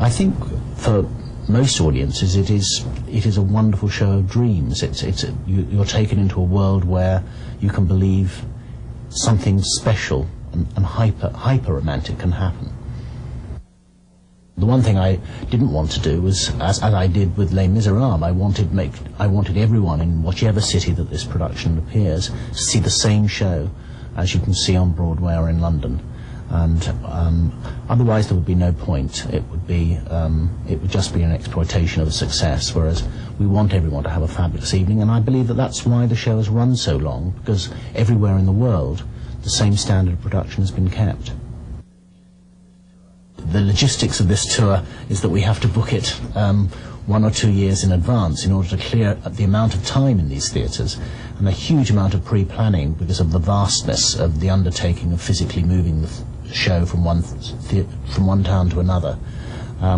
I think for most audiences it is a wonderful show of dreams. You're taken into a world where you can believe something special and hyper romantic can happen. The one thing I didn't want to do was, as I did with Les Miserables, I wanted everyone in whichever city that this production appears to see the same show as you can see on Broadway or in London. And otherwise there would be no point. It would just be an exploitation of the success, whereas we want everyone to have a fabulous evening, and I believe that that's why the show has run so long, because everywhere in the world the same standard of production has been kept. The logistics of this tour is that we have to book it 1 or 2 years in advance in order to clear the amount of time in these theatres and a huge amount of pre-planning because of the vastness of the undertaking of physically moving the show from one town to another,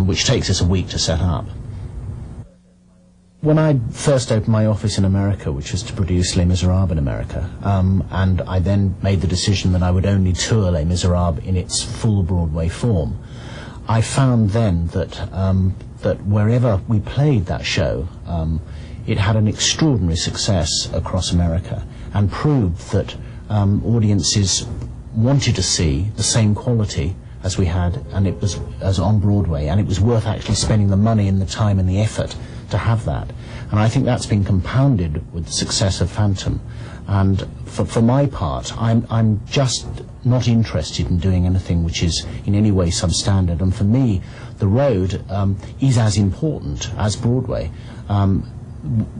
which takes us a week to set up. When I first opened my office in America, which was to produce Les Miserables in America, and I then made the decision that I would only tour Les Miserables in its full Broadway form, I found then that wherever we played that show, it had an extraordinary success across America and proved that audiences wanted to see the same quality as we had, and it was as on Broadway, and it was worth actually spending the money and the time and the effort to have that. And I think that's been compounded with the success of Phantom. And for my part, I'm just not interested in doing anything which is in any way substandard. And for me, the road is as important as Broadway.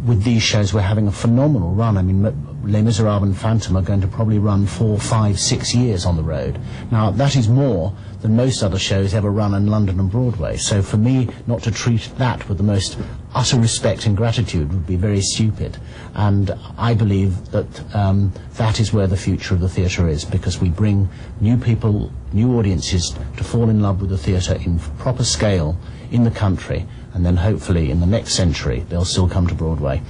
With these shows, we're having a phenomenal run. I mean, Les Miserables and Phantom are going to probably run 4, 5, 6 years on the road. Now, that is more than most other shows ever run in London and Broadway. So for me, not to treat that with the most utter respect and gratitude would be very stupid. And I believe that that is where the future of the theatre is, because we bring new people, new audiences to fall in love with the theatre in proper scale in the country, and then hopefully in the next century they'll still come to Broadway.